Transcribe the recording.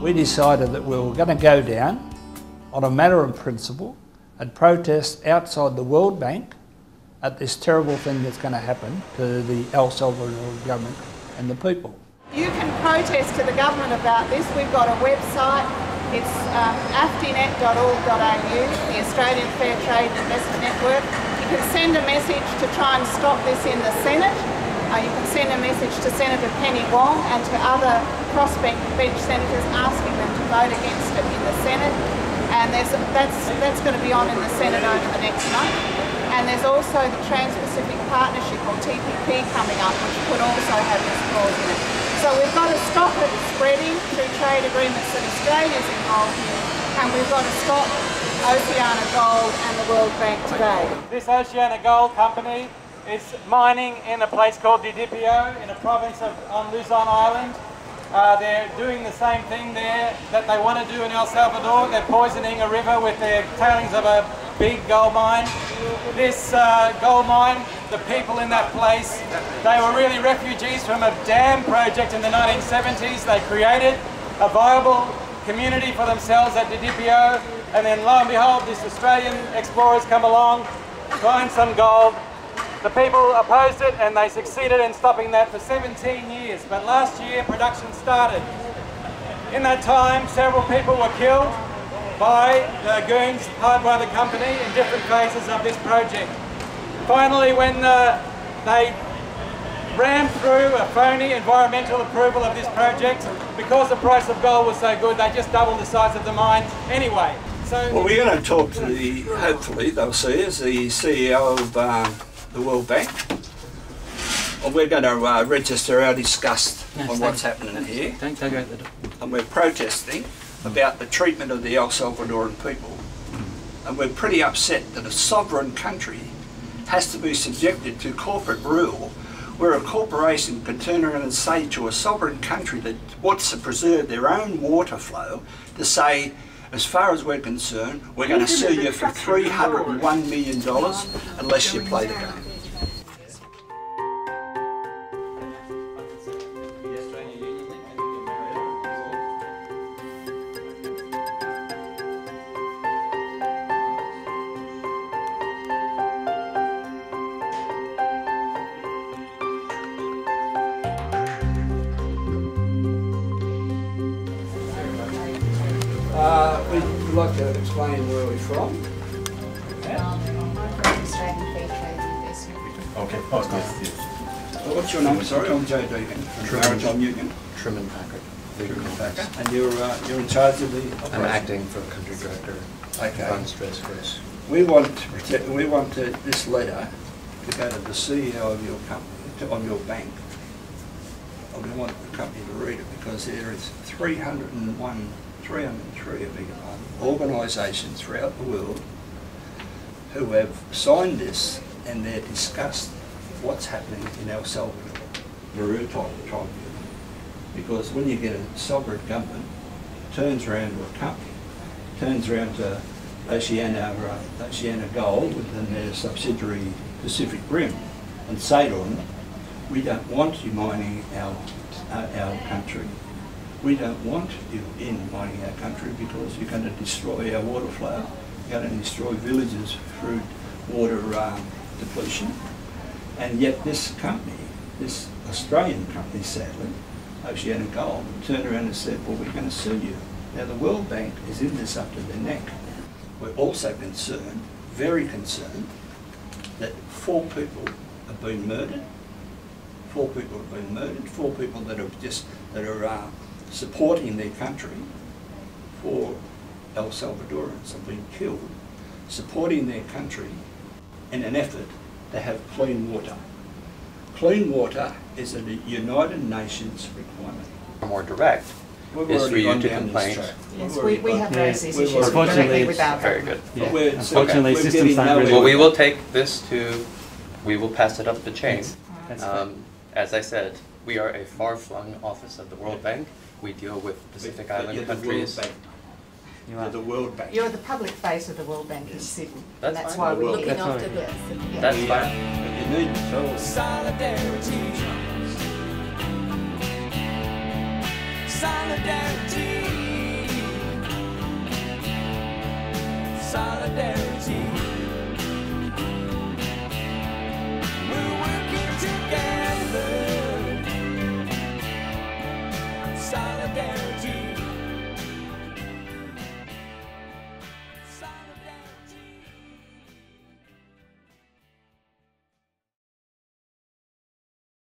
we decided that we were going to go down on a matter of principle and protest outside the World Bank at this terrible thing that's going to happen to the El Salvador government and the people. You can protest to the government about this. We've got a website. It's aftinet.org.au, the Australian Fair Trade Investment Network. You can send a message to try and stop this in the Senate. You can send a message to Senator Penny Wong and to other crossbench senators asking them to vote against it in the Senate. And that's going to be on in the Senate over the next month. And there's also the Trans-Pacific Partnership, or TPP, coming up, which could also have this clause in it. So we've got to stop it spreading through trade agreements that Australia's involved in, and we've got to stop OceanaGold and the World Bank today. This OceanaGold company is mining in a place called Didipio in a province on Luzon Island. They're doing the same thing there that they want to do in El Salvador. They're poisoning a river with their tailings of a big gold mine. This gold mine, the people in that place, they were really refugees from a dam project in the 1970s. They created a viable community for themselves at Didipio, and then lo and behold, these Australian explorers come along, find some gold. The people opposed it and they succeeded in stopping that for 17 years, but last year production started. In that time, several people were killed by the goons hired by the company in different phases of this project. Finally, when they rammed through a phony environmental approval of this project, because the price of gold was so good, they just doubled the size of the mine anyway. So well, we're going to talk to hopefully they'll see us, the CEO of the World Bank. Well, we're going to register our disgust on what's happening here. Don't go out the door. And we're protesting about the treatment of the El Salvadorian people. And we're pretty upset that a sovereign country has to be subjected to corporate rule, where a corporation can turn around and say to a sovereign country that wants to preserve their own water flow, to say, as far as we're concerned, we're going to sue you for $301 million unless you play the game. We'd like to explain where we're from. Australian Fair Trade Investment. Okay. Oh, yes. Well, what's your name? Sorry, I'm Joe Deegan from Maritime Union. Trim Packer. And you're in charge of the operation? I'm acting for country director. Okay. On stress first. We want this letter to go to the CEO of your company, on your bank. We want the company to read it because there is 303 organisations throughout the world who have signed this, and they're discussed what's happening in El Salvador, Maritime tribunal. Because when you get a sovereign government, turns around to a company, turns around to OceanaGold and their subsidiary Pacific Rim, and say to them, we don't want you mining our country. We don't want you in mining our country because you're going to destroy our water flow, you're going to destroy villages through water depletion. And yet this company, this Australian company sadly, OceanaGold, turned around and said, well, we're going to sue you. Now the World Bank is in this up to their neck. We're also concerned, very concerned, that 4 people have been murdered. 4 people have been murdered, 4 people that are supporting their country. 4 El Salvadorians have been killed supporting their country in an effort to have clean water. Clean water is a United Nations requirement. More direct is for you to complain. Yes, we have raised these issues directly with our very good. Yeah. Unfortunately, systems not really. Well, we will take this to, we will pass it up the chain. As I said, we are a far-flung office of the World Bank. We deal with Pacific Island countries. You're the World Bank. You're the public face of the World Bank in Sydney. That's and that's fine. why we're looking That's after fine. this. That's fine. You need to tell us. Solidarity.